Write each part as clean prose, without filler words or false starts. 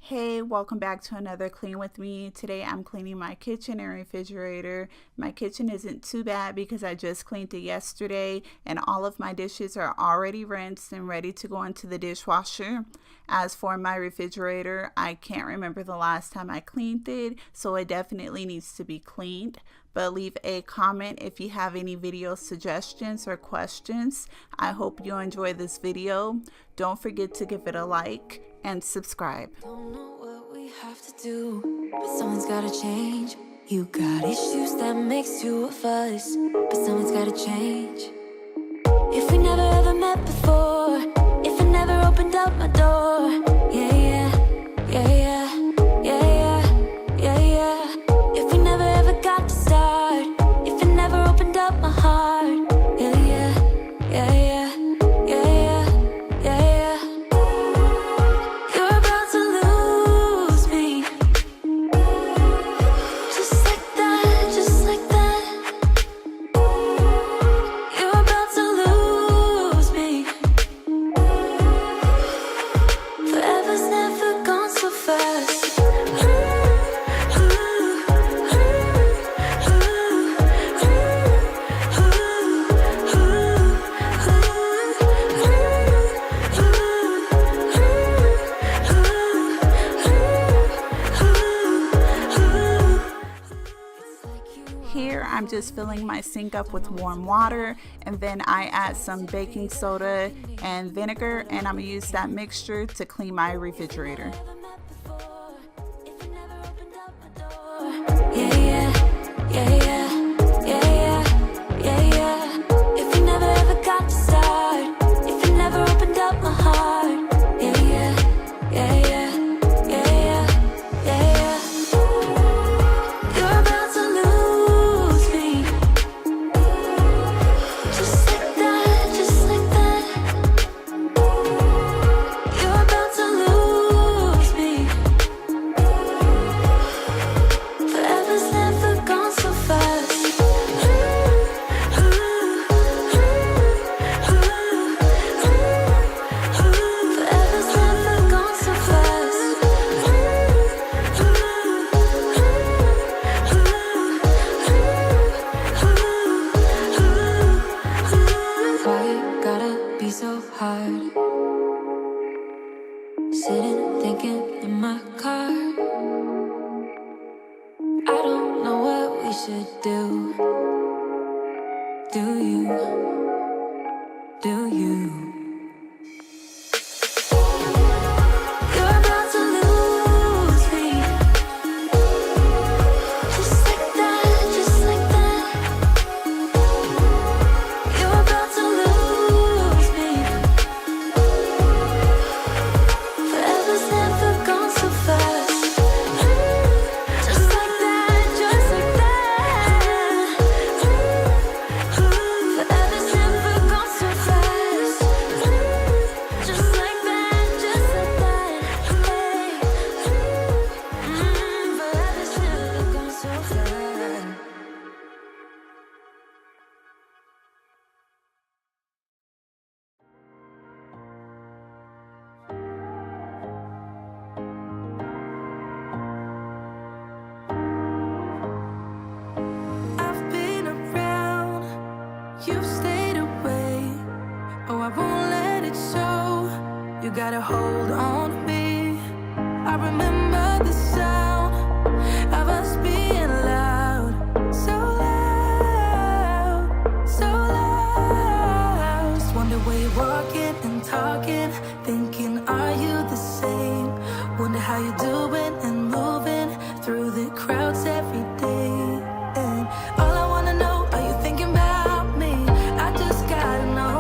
Hey, welcome back to another Clean With Me. Today I'm cleaning my kitchen and refrigerator. My kitchen isn't too bad because I just cleaned it yesterday and all of my dishes are already rinsed and ready to go into the dishwasher. As for my refrigerator, I can't remember the last time I cleaned it, so it definitely needs to be cleaned. But leave a comment if you have any video suggestions or questions. I hope you enjoy this video. Don't forget to give it a like and subscribe. Don't know what we have to do, but someone's gotta change. You got issues that makes you a fuss, but someone's gotta change. If we never ever met before, if I never opened up my door, yeah, yeah, yeah, yeah, yeah, yeah, yeah, yeah. If we never ever got to start, if I never opened up my heart, yeah, yeah, yeah, yeah. Here I'm just filling my sink up with warm water, and then I add some baking soda and vinegar, and I'm gonna use that mixture to clean my refrigerator. Yeah, yeah, yeah, yeah, yeah, yeah, yeah. If we never ever got to start, if you never opened up my heart, yeah, yeah, yeah, yeah. Sitting thinking in my car, I don't know what we should do. Do you? Do you? Got a hold on me. I remember the sound of us being loud, so loud, so loud. Just wonder where you're walking and talking, thinking, are you the same? Wonder how you're doing and moving through the crowds every day. And all I wanna know, are you thinking about me? I just gotta know.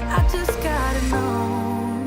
I just gotta know.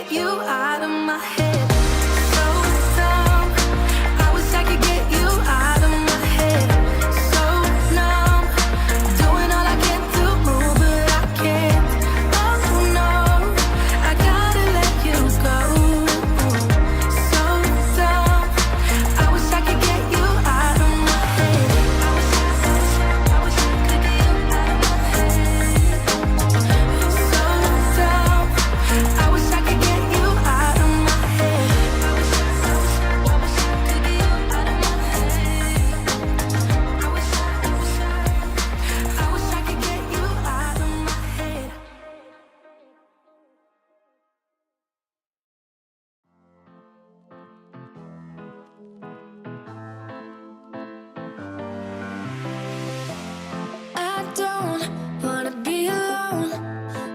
get you out of my head. So dumb, I wish I could get you out of my head. So numb, doing all I can to move, but I can't. Oh no, I gotta let you go. So dumb, I wish I could get you out of my head. I wish I could get you out of my head. So dumb, I wish I could get you out of my head. I wish I could get you out of my head. I wish I could get you out of my head. I don't wanna be alone.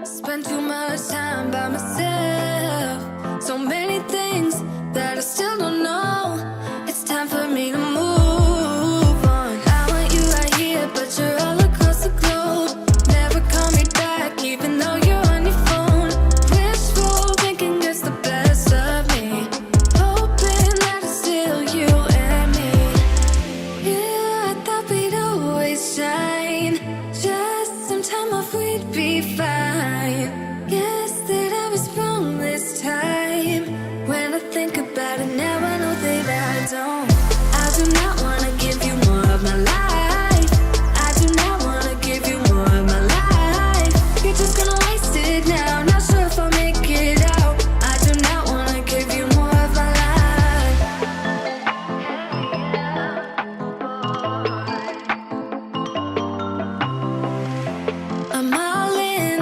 Spend too much time by myself. So many things that I still don't know. It's time for me to move on. I want you right here, but you're all across the globe. Never call me back, even though you're on your phone. Wishful thinking gets the best of me. Hoping that it's still you and me. Yeah, I thought we'd always shine. Just some time off, we'd be fine. Guess that I was wrong this time. When I think about it now, I know that I don't. I do not wanna give you more of my life. I do not wanna give you more of my life. You're just gonna waste it now. Not sure if I'll make it out. I do not wanna give you more of my life. I'm all in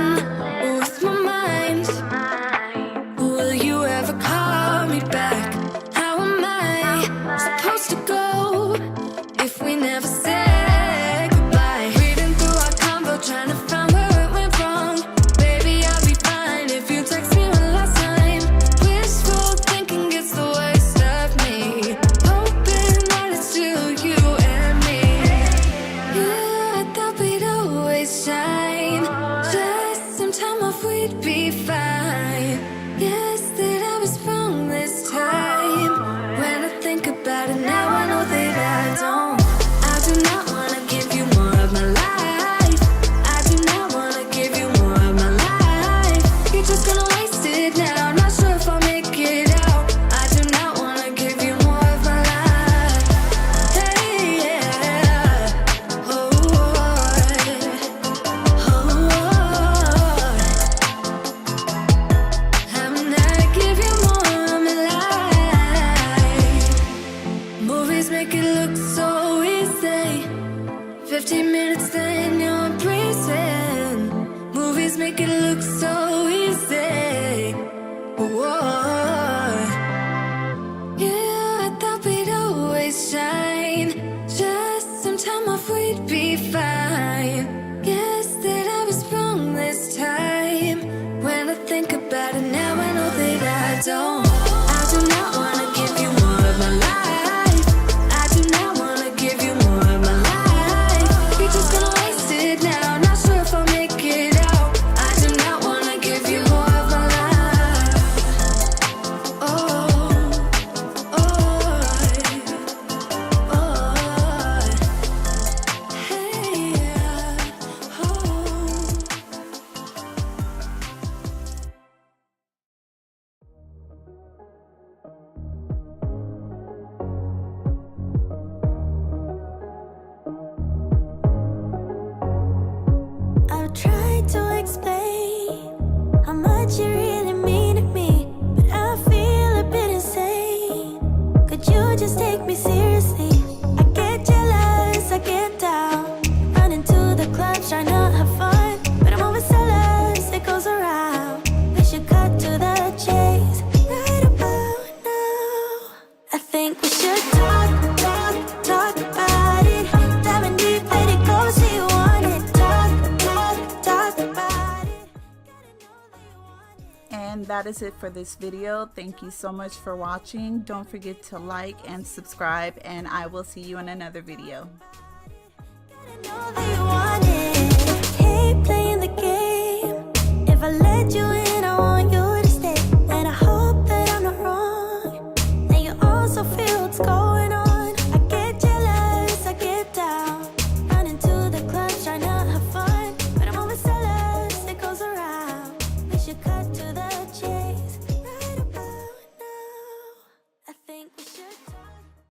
with my mind. Will you ever call me back? How am I supposed to go if we never said goodbye? Reading through our convo, trying to find where it went wrong. Baby, I'll be fine if you text me one last time. Wishful thinking gets the worst of me. Hoping that it's still you and me. Yeah, I thought we'd always shine. Just some time off, we'd be fine. Guess that I was wrong this time. When I think about it now, I know that I don't. I do not wanna give you more of my life. I do not wanna give you more of my life. You're just gonna waste it now. Not sure if I'll make it out. I do not wanna give you more of my life. Hey, yeah. Oh, I'm not give you more of my life. Movies make it look so easy. 15 minutes, then you're breezing. Movies make it look so easy. Whoa. Yeah, I thought we'd always shine. Just some time off, we'd be fine. Guess that I was wrong this time. When I think about it now, I know that I don't. I do not wanna give you more of my life. I do not wanna give you more of my life. You're just gonna waste it now. Not sure if I'll make it out. I do not wanna give you more of my life. Oh, oh, oh, hey, yeah, oh. I've tried to explain how much you really mean to me, but I feel a bit insane. Could you just take me seriously? I get jealous, I get down, running to the clubs, trying to have fun, but I'm overzealous, it goes around. We should cut to the chase right about now. I think we should talk about it. Diving deep, let it go, so you want it. Talk about it. And that is it for this video. Thank you so much for watching. Don't forget to like and subscribe, and I will see you in another video. Know that you want